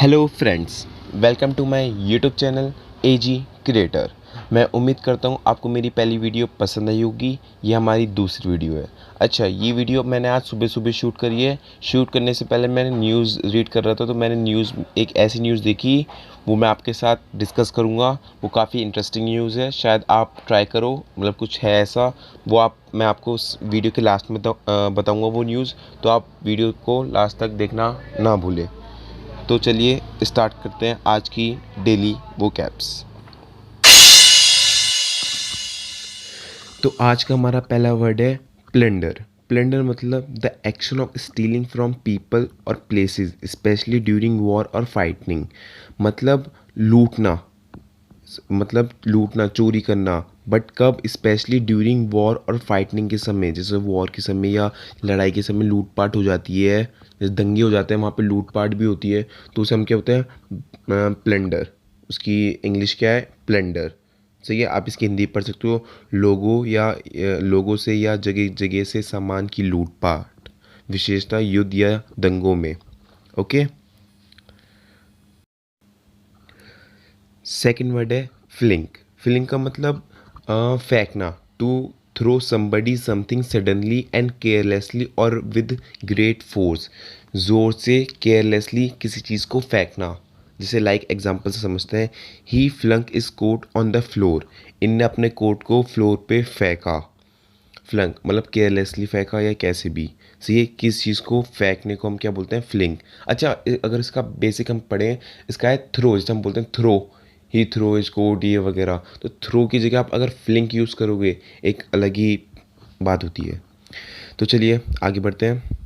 Hello friends, welcome to my YouTube channel AG creator. मैं उम्मीद करता हूँ आपको मेरी पहली वीडियो पसंद आई होगी। ये हमारी दूसरी वीडियो है। अच्छा, ये वीडियो मैंने आज सुबह सुबह शूट करी है। शूट करने से पहले मैंने न्यूज़ रीड कर रहा था, तो मैंने एक ऐसी न्यूज़ देखी, वो मैं आपके साथ डिस्कस करूँगा। वो काफ़ी इंटरेस्टिंग न्यूज़ है, शायद आप ट्राई करो। मतलब कुछ है ऐसा, वो मैं आपको उस वीडियो के लास्ट में बताऊँगा वो न्यूज़। तो आप वीडियो को लास्ट तक देखना ना भूलें। तो चलिए स्टार्ट करते हैं आज की डेली वोकैब्स। तो आज का हमारा पहला वर्ड है प्लंडर। प्लंडर मतलब the action of stealing from people और प्लेसेस स्पेशली ड्यूरिंग वॉर और फाइटिंग। मतलब लूटना, चोरी करना। बट कब? स्पेशली ड्यूरिंग वॉर और फाइटिंग के समय, जैसे वॉर के समय या लड़ाई के समय लूटपाट हो जाती है, जैसे दंगे हो जाते हैं, वहाँ पे लूटपाट भी होती है, तो उसे हम क्या होते हैं? प्लंडर। उसकी इंग्लिश क्या है? प्लंडर। सही है। आप इसकी हिंदी पढ़ सकते हो, लोगों से या जगह जगह से सामान की लूटपाट, विशेषतः युद्ध या दंगों में। ओके। सेकंड वर्ड है फ्लिंक। फ्लिंक का मतलब फेंकना। To throw somebody something suddenly and carelessly और विद ग्रेट फोर्स। ज़ोर से केयरलेसली किसी चीज़ को फेंकना। जैसे लाइक एग्जांपल से समझते हैं, he flung is coat on the floor. इनने अपने कोट को फ्लोर पे फेंका। फ्लंक मतलब केयरलेसली फेंका या कैसे भी। सो ये किस चीज़ को फेंकने को हम क्या बोलते हैं? फ्लिंग। अच्छा, अगर इसका बेसिक हम पढ़ें, इसका है थ्रो। जैसे हम बोलते हैं throw, he throw is coat, ये वगैरह। तो थ्रो की जगह आप अगर फ्लिंक यूज़ करोगे, एक अलग ही बात होती है। तो चलिए आगे बढ़ते हैं।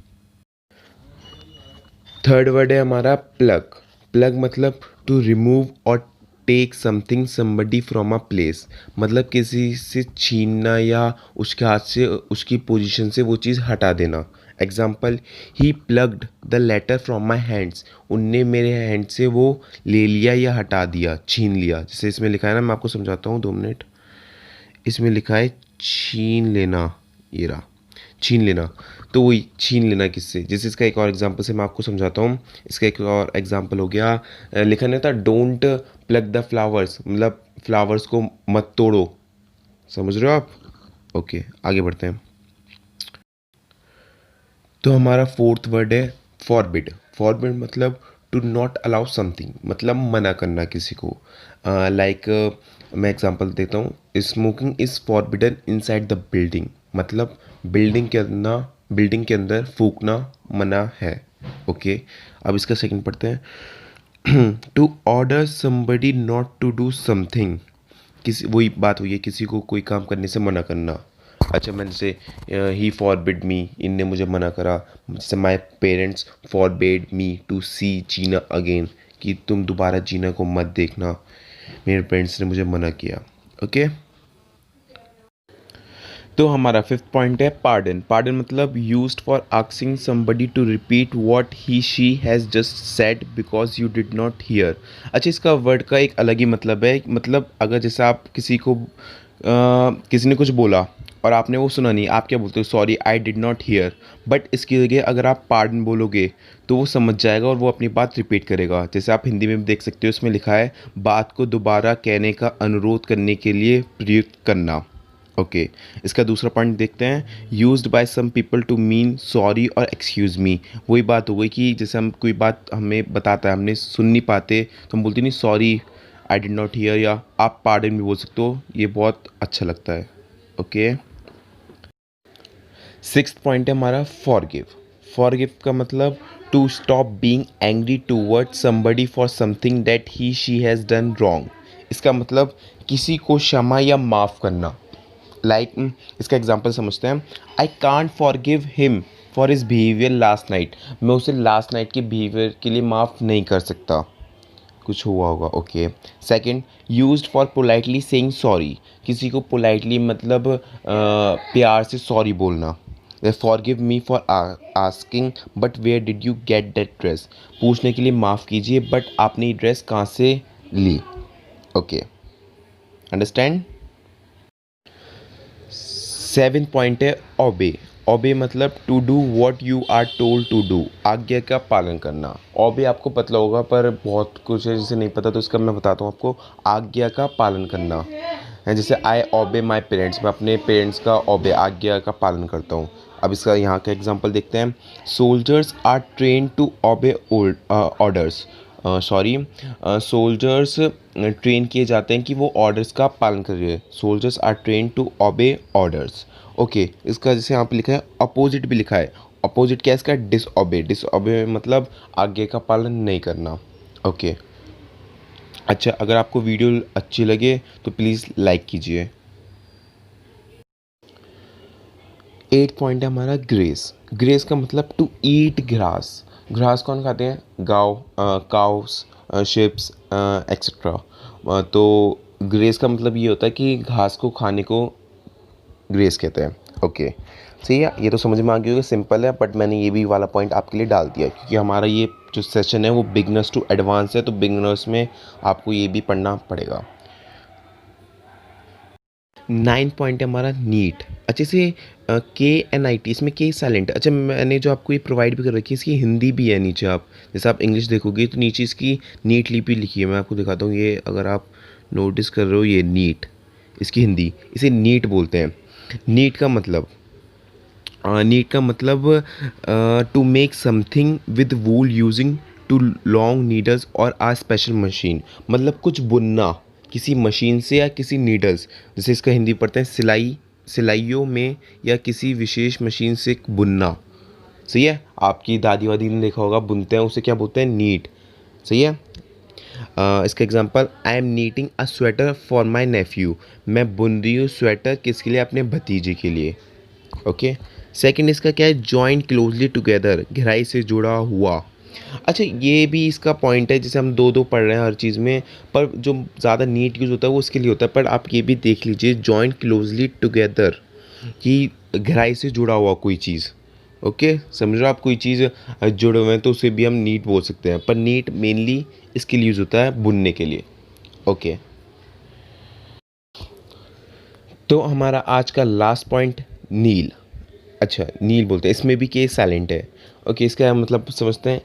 थर्ड वर्ड है हमारा प्लग। प्लग मतलब टू रिमूव और take something somebody from a place. मतलब किसी से छीनना या उसके हाथ से, उसकी पोजीशन से वो चीज़ हटा देना। Example, he plugged the letter from my hands. उनने मेरे हैंड से वो ले लिया या हटा दिया, छीन लिया। जैसे इसमें लिखा है ना, मैं आपको समझाता हूँ, 2 मिनट। इसमें लिखा है छीन लेना, ये रहा, छीन लेना। तो वही छीन लेना किससे? जैसे इसका एक और एग्जांपल से मैं आपको समझाता हूँ। इसका एक और एग्जांपल हो गया, लिखा नहीं था डोंट प्लग द फ्लावर्स, मतलब फ्लावर्स को मत तोड़ो। समझ रहे हो आप? ओके, आगे बढ़ते हैं। तो हमारा फोर्थ वर्ड है फॉरबिड। फॉरबिड मतलब टू नॉट अलाउ समथिंग, मतलब मना करना किसी को। लाइक मैं एग्जांपल देता हूँ, smoking is forbidden inside the building. मतलब बिल्डिंग के अंदर फूकना मना है। ओके। अब इसका सेकंड पढ़ते हैं। To order somebody not to do something. किसी, वही बात हुई है, किसी को कोई काम करने से मना करना। अच्छा, मैंने जैसे ही फॉरबिड मी, इनने मुझे मना करा। जैसे my parents forbade me to see Gina again, कि तुम दोबारा जीना को मत देखना, मेरे पेरेंट्स ने मुझे मना किया। ओके। तो हमारा फिफ्थ पॉइंट है पार्डन। पार्डन मतलब used for asking somebody to repeat what he she has just said because you did not hear. अच्छा, इसका वर्ड का एक अलग ही मतलब है। मतलब अगर जैसे आप किसी ने कुछ बोला और आपने वो सुना नहीं, आप क्या बोलते हो? Sorry, I did not here. But इसकी जगह अगर आप पार्डन बोलोगे तो वो समझ जाएगा और वो अपनी बात रिपीट करेगा। जैसे आप हिंदी में भी देख सकते हो, इसमें लिखा है बात को दोबारा कहने का अनुरोध करने के लिए प्रयुक्त करना। ओके। इसका दूसरा पॉइंट देखते हैं, used by some people to mean sorry और एक्सक्यूज़ मी। वही बात हो गई कि जैसे हम कोई बात हमें बताता है, हमने सुन नहीं पाते, तो हम बोलते नहीं sorry, I did not here, या आप पार्डन भी बोल सकते हो। ये बहुत अच्छा लगता है। ओके। सिक्स्थ पॉइंट है हमारा फॉरगिव। फॉरगिव का मतलब to stop being angry toward somebody for something that he she has done wrong. इसका मतलब किसी को क्षमा या माफ़ करना। लाइक इसका एग्जांपल समझते हैं, I can't forgive him for his behaviour last night. मैं उसे लास्ट नाइट के बिहेवियर के लिए माफ़ नहीं कर सकता, कुछ हुआ होगा। Okay. Second, used for politely saying sorry. किसी को पोलाइटली मतलब प्यार से सॉरी बोलना। Forgive me for asking but where did you get that dress. पूछने के लिए माफ़ कीजिए, बट आपने ये ड्रेस कहाँ से ली? Okay, understand. सेवन पॉइंट है ओबे। ओबे मतलब to do what you are told to do, आज्ञा का पालन करना। ओबे आपको पता होगा पर बहुत कुछ है जिसे नहीं पता, तो इसका मैं बताता हूँ आपको। आज्ञा का पालन करना है, जैसे आई ओबे माई पेरेंट्स, मैं अपने पेरेंट्स का ओबे आज्ञा का पालन करता हूँ। अब इसका यहाँ का एग्जांपल देखते हैं। Soldiers are train to obey orders, sorry, soldiers train किए जाते हैं कि वो ऑर्डर्स का पालन करिए। Soldiers are train to obey orders. Okay, इसका जैसे यहाँ पे लिखा है अपोजिट भी लिखा है। अपोजिट क्या है इसका? डिसओबे। डिसओबे मतलब आगे का पालन नहीं करना। ओके, अच्छा, अगर आपको वीडियो अच्छी लगे तो प्लीज़ लाइक कीजिए। 8 पॉइंट है हमारा ग्रेस। ग्रेस का मतलब टू ईट ग्रास। ग्रास कौन खाते हैं? गाव, काउस, शिप्स एक्सेट्रा। तो ग्रेस का मतलब ये होता है कि घास को खाने को ग्रेस कहते हैं। ओके, सही है, ये तो समझ में आ गया होगा, सिंपल है, बट मैंने ये भी वाला पॉइंट आपके लिए डाल दिया क्योंकि हमारा ये जो सेशन है वो बिगनर्स टू एडवांस है, तो बिगनर्स में आपको ये भी पढ़ना पड़ेगा। 9 पॉइंट है हमारा नीट। अच्छे से KNIT, इसमें के साइलेंट। अच्छा, मैंने जो आपको ये प्रोवाइड भी कर रखी है इसकी हिंदी भी है नीचे। आप जैसे आप इंग्लिश देखोगे तो नीचे इसकी नीट लिपि लिखी है, मैं आपको दिखाता हूँ। ये अगर आप नोटिस कर रहे हो, ये नीट, इसकी हिंदी, इसे नीट बोलते हैं। नीट का मतलब to make something with wool using two long needles और आ स्पेशल मशीन, मतलब कुछ बुनना किसी मशीन से या किसी नीडल्स, जैसे इसका हिंदी पढ़ते हैं सिलाइयों में, या किसी विशेष मशीन से बुनना। सही है, आपकी दादी वादी ने देखा होगा बुनते हैं, उसे क्या बोलते हैं? नीट। सही है। इसका example, I am knitting a sweater for my nephew, मैं बुन रही हूँ स्वेटर किसके लिए? अपने भतीजे के लिए। ओके, सेकंड इसका क्या है? जॉइन क्लोजली टुगेदर, गहराई से जुड़ा हुआ। अच्छा, ये भी इसका पॉइंट है, जैसे हम दो दो पढ़ रहे हैं हर चीज़ में, पर जो ज़्यादा नीट यूज़ होता है वो उसके लिए होता है, पर आप ये भी देख लीजिए, जॉइन क्लोजली टुगेदर, कि गहराई से जुड़ा हुआ कोई चीज़। ओके, समझ रहे हो आप? कोई चीज़ जुड़े हुए हैं तो उसे भी हम नीट बोल सकते हैं, पर नीट मेनली इसके लिए यूज़ होता है, बुनने के लिए। ओके, तो हमारा आज का लास्ट पॉइंट नील। अच्छा, नील बोलते हैं, इसमें भी के साइलेंट है। ओके, इसका मतलब समझते हैं।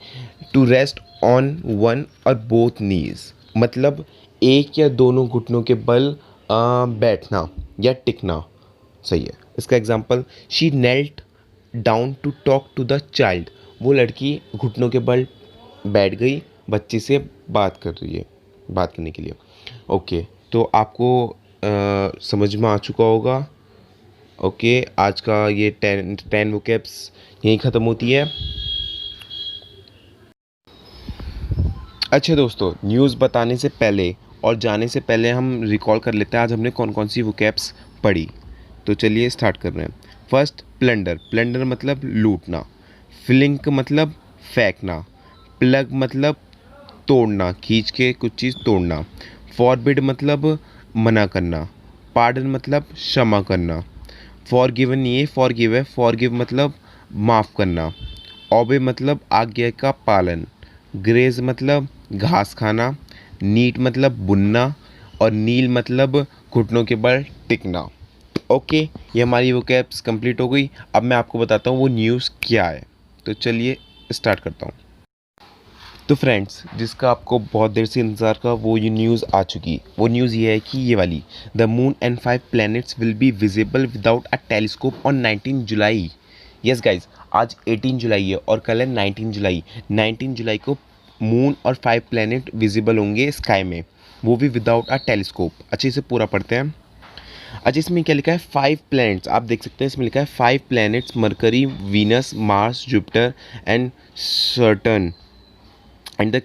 टू रेस्ट ऑन वन और बोथ नीज, मतलब एक या दोनों घुटनों के बल बैठना या टिकना। सही है। इसका example, she knelt down to talk to the child, वो लड़की घुटनों के बल बैठ गई, बच्चे से बात कर रही है, बात करने के लिए। ओके, तो आपको समझ में आ चुका होगा। ओके, आज का ये 10 वोकैब्स यहीं ख़त्म होती है। अच्छा दोस्तों, न्यूज़ बताने से पहले और जाने से पहले हम रिकॉल कर लेते हैं आज हमने कौन कौन सी वोकैब्स पढ़ी। तो चलिए स्टार्ट कर रहे हैं। First, plunder. प्लंडर मतलब लूटना। फ्लिंक मतलब फेंकना। प्लग मतलब तोड़ना, खींच के कुछ चीज़ तोड़ना। फॉरबिड मतलब मना करना। पार्डन मतलब क्षमा करना। फॉरगिवन, ये फॉरगिव है, फॉरगिव मतलब माफ़ करना। ओबे मतलब आज्ञा का पालन। ग्रेज मतलब घास खाना। नीट मतलब बुनना। और नील मतलब घुटनों के बल टिकना। ओके, ये हमारी वोकैब्स कंप्लीट हो गई। अब मैं आपको बताता हूँ वो न्यूज़ क्या है। तो चलिए स्टार्ट करता हूँ। तो फ्रेंड्स, जिसका आपको बहुत देर से इंतज़ार का, वो ये न्यूज़ आ चुकी। वो न्यूज़ ये है कि ये वाली, the moon and 5 planets will be visible without a telescope on 19 July. Yes guys, आज 18 जुलाई है और कल है 19 जुलाई। 19 जुलाई को मून और 5 प्लैनेट विजिबल होंगे स्काई में, वो भी विदाउट अ टेलीस्कोप। अच्छे से पूरा पढ़ते हैं। अच्छा, इसमें क्या लिखा है? 5 प्लैनेट्स, आप देख सकते हैं इसमें लिखा है 5 planets, mercury, Venus, Mars, Jupiter and Saturn and the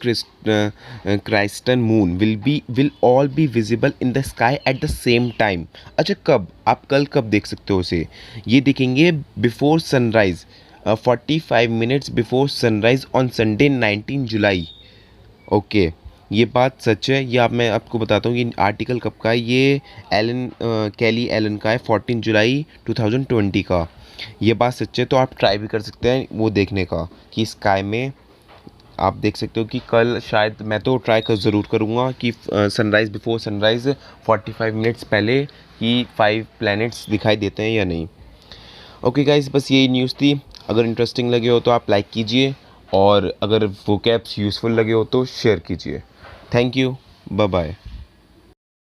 Christian moon will all be visible in the sky at the same time। अच्छा, कब? आप कल कब देख सकते हो उसे? ये देखेंगे before sunrise, 45 minutes before sunrise on Sunday 19 July. Okay, ये बात सच है। ये मैं आपको बताता हूँ, ये आर्टिकल कब का है? ये कैली एलन का है, 14 जुलाई 2020 का। ये बात सच है, तो आप ट्राई भी कर सकते हैं वो देखने का कि स्काई में आप देख सकते हो कि कल शायद, मैं तो ट्राई ज़रूर करूँगा कि सनराइज़ बिफोर सनराइज़ 45 मिनट्स पहले कि 5 प्लैनेट्स दिखाई देते हैं या नहीं। ओके गाइस, बस यही न्यूज़ थी। अगर इंटरेस्टिंग लगे हो तो आप लाइक कीजिए, और अगर वो कैप्स यूज़फुल लगे हो तो शेयर कीजिए। Thank you, bye bye.